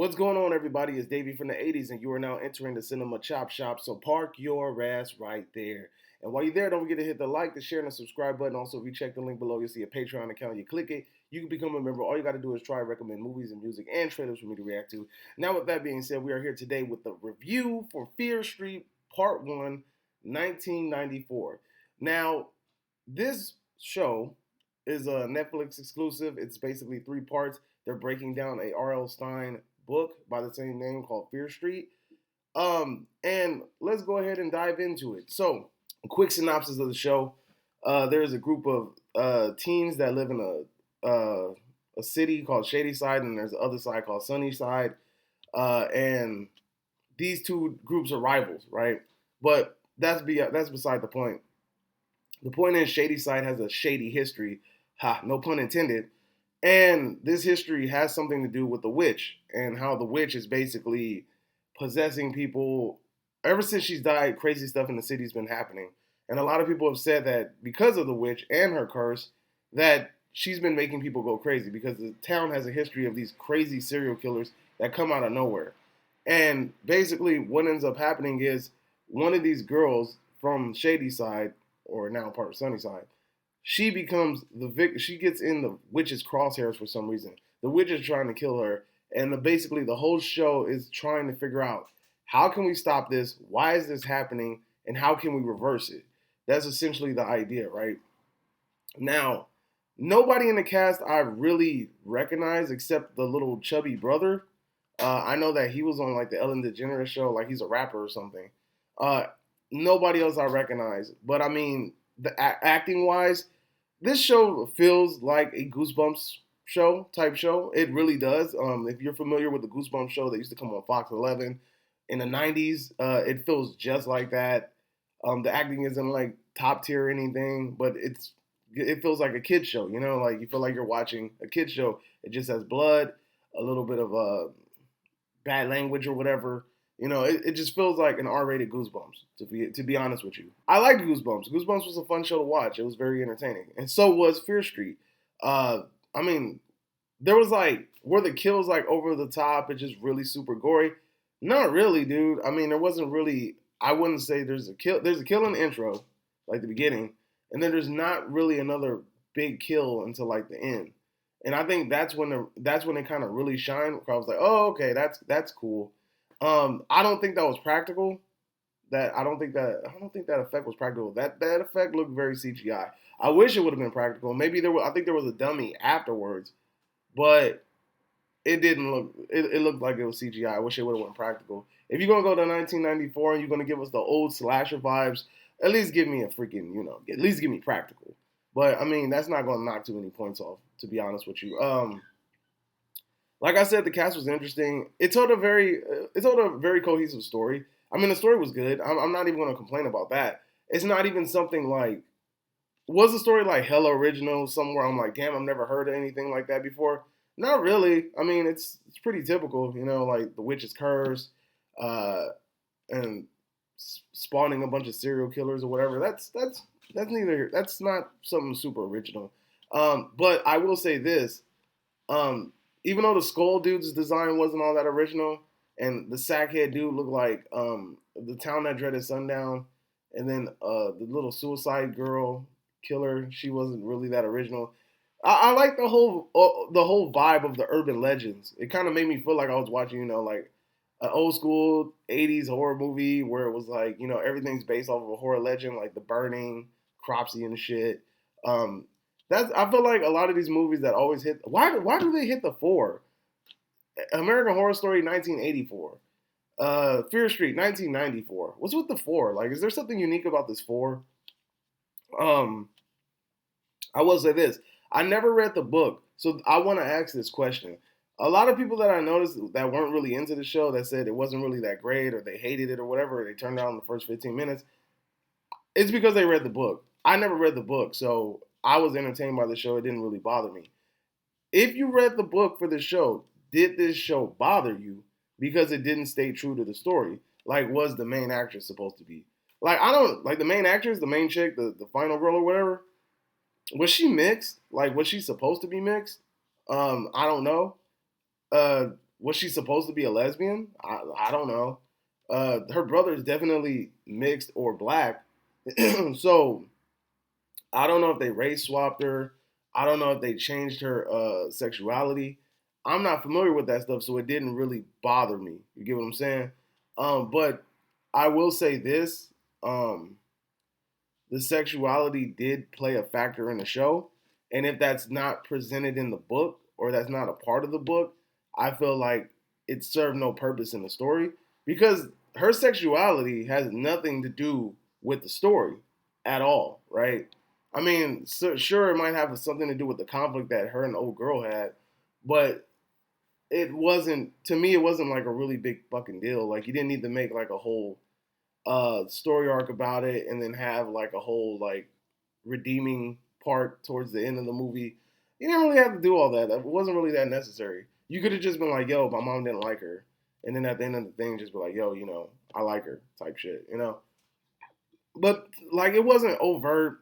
What's going on, everybody? It's Davey from the 80s, and you are now entering the Cinema Chop Shop. So park your ass right there. And while you're there, don't forget to hit the like, the share, and the subscribe button. Also, if you check the link below, you'll see a Patreon account. You click it, you can become a member. All you got to do is try to recommend movies and music and trailers for me to react to. Now, with that being said, we are here today with the review for Fear Street Part 1, 1994. Now, this show is a Netflix exclusive. It's basically three parts. They're breaking down a R.L. Stine book by the same name called Fear Street. And let's go ahead and dive into it. So, a quick synopsis of the show. There's a group of teens that live in a city called Shady Side, and there's the other side called Sunny Side. And these two groups are rivals, right? But that's beside the point. The point is, Shady Side has a shady history. Ha, no pun intended. And this history has something to do with the witch and how the witch is basically possessing people. Ever since she's died, crazy stuff in the city's been happening. And a lot of people have said that because of the witch and her curse, that she's been making people go crazy because the town has a history of these crazy serial killers that come out of nowhere. And basically, what ends up happening is one of these girls from Shady Side, or now part of Sunnyside, she becomes the victim. She gets in the witch's crosshairs for some reason. The witch is trying to kill her, and basically the whole show is trying to figure out how can we stop this, why is this happening, and how can we reverse it. That's essentially the idea, right? Now, nobody in the cast I really recognize except the little chubby brother. I know that he was on like the Ellen DeGeneres show, like he's a rapper or something. Uh, Nobody else I recognize, but I mean, acting wise, this show feels like a Goosebumps type show. It really does. If you're familiar with the Goosebumps show that used to come on Fox 11 in the 90s, it feels just like that. The acting isn't like top tier or anything, but it feels like a kid show. You know, like you feel like you're watching a kid show. It just has blood, a little bit of bad language or whatever. You know, it just feels like an R-rated Goosebumps. To be honest with you, I liked Goosebumps. Goosebumps was a fun show to watch. It was very entertaining, and so was Fear Street. I mean, there was like were the kills like over the top and just really super gory? Not really, dude. I mean, there wasn't really. I wouldn't say there's a kill. There's a kill in the intro, like the beginning, and then there's not really another big kill until like the end. And I think that's when it kind of really shined. I was like, oh, okay, that's cool. I don't think that was practical. I don't think that effect was practical. That effect looked very CGI. I wish it would have been practical. Maybe I think there was a dummy afterwards, but it didn't look. It looked like it was CGI. I wish it would have went practical. If you're gonna go to 1994 and you're gonna give us the old slasher vibes, at least give me a freaking at least give me practical. But I mean, that's not gonna knock too many points off. To be honest with you, like I said, the cast was interesting. It told a very cohesive story. I mean, the story was good. I'm not even going to complain about that. It's not even something like was the story like hella original somewhere. I'm like, damn, I've never heard of anything like that before. Not really. I mean, it's pretty typical, like the witch's curse, uh, and spawning a bunch of serial killers or whatever. That's not something super original. But I will say this. Um, Even though the skull dude's design wasn't all that original, and the sackhead dude looked like the town that dreaded sundown, and then the little suicide girl killer, she wasn't really that original. I like the whole vibe of the urban legends. It kind of made me feel like I was watching, like an old school '80s horror movie where it was like, everything's based off of a horror legend, like The Burning, Cropsy and shit. Um, I feel like a lot of these movies that always hit. Why do they hit the four? American Horror Story 1984, Fear Street 1994. What's with the four? Like, is there something unique about this four? Um, I will say this: I never read the book, so I want to ask this question. A lot of people that I noticed that weren't really into the show that said it wasn't really that great or they hated it or whatever, they turned out in the first 15 minutes. It's because they read the book. I never read the book, so I was entertained by the show. It didn't really bother me. If you read the book for the show, did this show bother you because it didn't stay true to the story? Like, was the main actress supposed to be? Like, I don't like the main actress, the main chick, the final girl or whatever. Was she mixed? Like, was she supposed to be mixed? I don't know. Was she supposed to be a lesbian? I don't know. Her brother is definitely mixed or black, so I don't know if they race swapped her. I don't know if they changed her sexuality. I'm not familiar with that stuff, so it didn't really bother me. You get what I'm saying? But I will say this: um, the sexuality did play a factor in the show, and if that's not presented in the book or that's not a part of the book, I feel like it served no purpose in the story because her sexuality has nothing to do with the story at all, right? I mean, sure, it might have something to do with the conflict that her and the old girl had, but it wasn't, to me, it wasn't like a really big fucking deal. Like, you didn't need to make like a whole story arc about it and then have like a whole like redeeming part towards the end of the movie. You didn't really have to do all that. It wasn't really that necessary. You could have just been like, yo, my mom didn't like her. And then at the end of the thing, just be like, yo, I like her type shit. But like, it wasn't overt.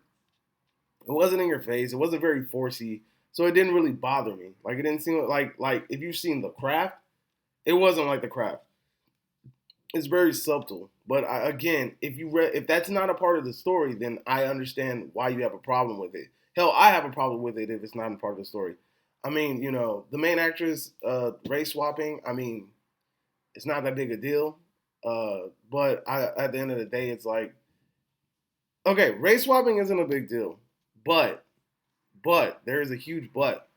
It wasn't in your face. It wasn't very forcey. So it didn't really bother me. Like, it didn't seem like if you've seen The Craft, it wasn't like The Craft. It's very subtle. But again, if that's not a part of the story, then I understand why you have a problem with it. Hell, I have a problem with it if it's not a part of the story. I mean, the main actress race swapping. I mean, it's not that big a deal. But at the end of the day, it's like, okay, race swapping isn't a big deal, but there is a huge but.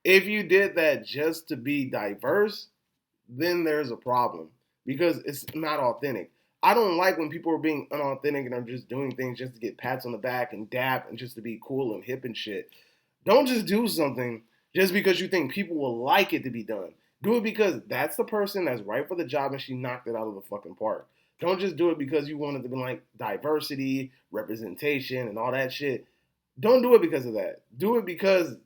If you did that just to be diverse, then there's a problem because it's not authentic. I don't like when people are being unauthentic and are just doing things just to get pats on the back and dap and just to be cool and hip and shit. Don't just do something just because you think people will like it to be done. Do it because that's the person that's right for the job and she knocked it out of the fucking park. Don't just do it because you wanted to be like diversity, representation, and all that shit. Don't do it because of that. Do it because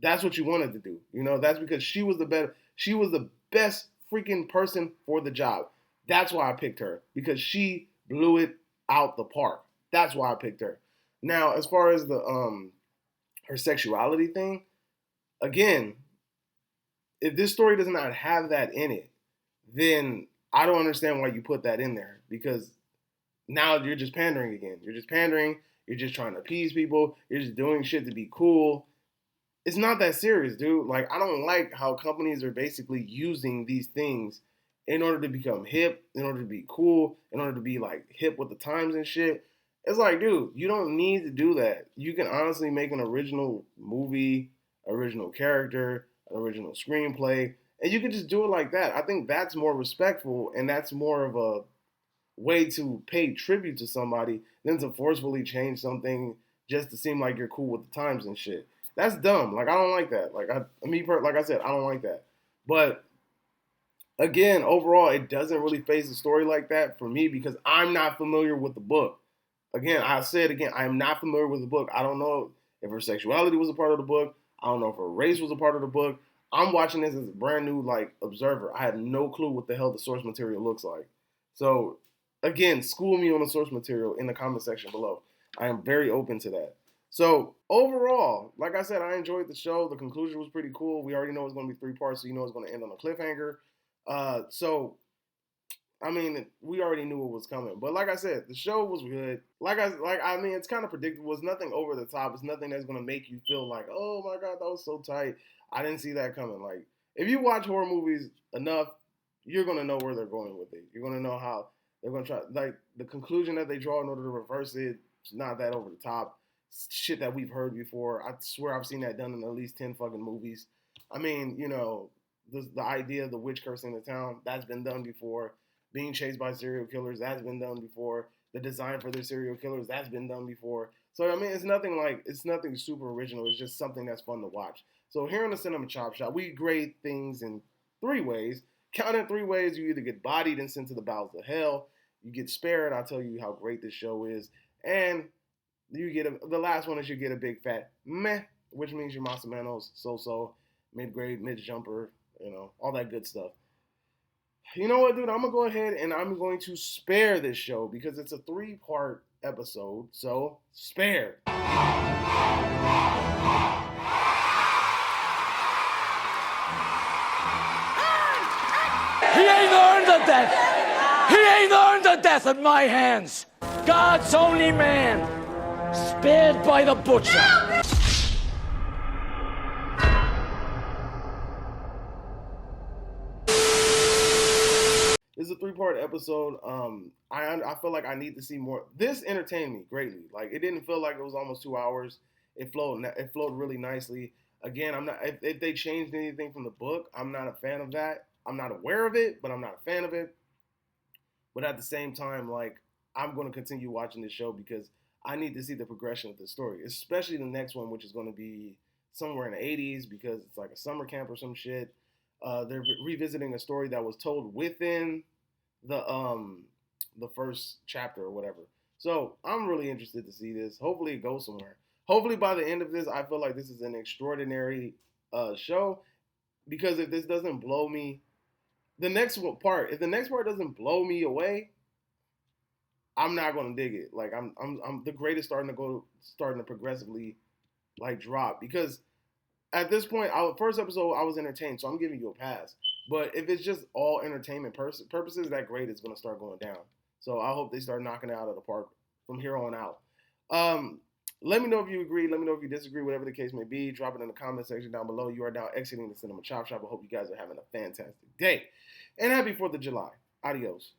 that's what you wanted to do. That's because she was the best freaking person for the job. That's why I picked her because she blew it out the park. That's why I picked her. Now, as far as the her sexuality thing, again, if this story does not have that in it, then I don't understand why you put that in there because now you're just pandering again. You're just pandering. You're just trying to appease people. You're just doing shit to be cool. It's not that serious, dude. Like, I don't like how companies are basically using these things in order to become hip, in order to be cool, in order to be like hip with the times and shit. It's like, dude, you don't need to do that. You can honestly make an original movie, original character, an original screenplay, and you can just do it like that. I think that's more respectful and that's more of a way to pay tribute to somebody than to forcefully change something just to seem like you're cool with the times and shit. That's dumb. Like, I don't like that. Like I said, I don't like that. But again, overall, it doesn't really face the story like that for me because I'm not familiar with the book. Again, I said again, I am not familiar with the book. I don't know if her sexuality was a part of the book. I don't know if her race was a part of the book. I'm watching this as a brand new like observer. I have no clue what the hell the source material looks like. So again, school me on the source material in the comment section below. I am very open to that. So overall, like I said, I enjoyed the show. The conclusion was pretty cool. We already know it's going to be 3 parts, so you know it's going to end on a cliffhanger. So I mean, we already knew what was coming. But like I said, the show was good. I mean, it's kind of predictable. It's nothing over the top. It's nothing that's gonna make you feel like, oh my god, that was so tight. I didn't see that coming. Like, if you watch horror movies enough, you're gonna know where they're going with it. You're gonna know how they're gonna try. Like, the conclusion that they draw in order to reverse it, it's not that over the top. Shit that we've heard before. I swear I've seen that done in at least 10 fucking movies. I mean, the idea of the witch cursing the town, that's been done before. Being chased by serial killers, that's been done before. The design for their serial killers, that's been done before. So I mean, it's nothing super original. It's just something that's fun to watch. So here on the Cinema Chop Shop, we grade things in 3 ways. Count in 3 ways. You either get bodied and sent to the bowels of hell, you get spared. I'll tell you how great this show is, and the last one is you get a big fat meh, which means your Mas o menos, so, mid grade, mid jumper, all that good stuff. You know what, dude? I'm gonna go ahead and I'm going to spare this show because it's a 3-part episode. So spare. a death. He ain't earned a death at my hands. God's only man, spared by the butcher. This is a 3-part episode. I feel like I need to see more. This entertained me greatly. Like, it didn't feel like it was almost 2 hours. It flowed really nicely. Again, I'm not if they changed anything from the book, I'm not a fan of that. I'm not aware of it, but I'm not a fan of it. But at the same time, like, I'm going to continue watching this show because I need to see the progression of the story, especially the next one, which is going to be somewhere in the 80s because it's like a summer camp or some shit. They're revisiting a story that was told within the first chapter or whatever. So I'm really interested to see this. Hopefully it goes somewhere. Hopefully by the end of this, I feel like this is an extraordinary show, because if this doesn't blow me, if the next part doesn't blow me away, I'm not gonna dig it. Like, I'm the grade is starting to progressively like drop, because at this point, first episode I was entertained, so I'm giving you a pass. But if it's just all entertainment purposes, that grade is gonna start going down. So I hope they start knocking it out of the park from here on out. Let me know if you agree. Let me know if you disagree. Whatever the case may be, drop it in the comment section down below. You are now exiting the Cinema Chop Shop. I hope you guys are having a fantastic day, and happy 4th of July. Adios.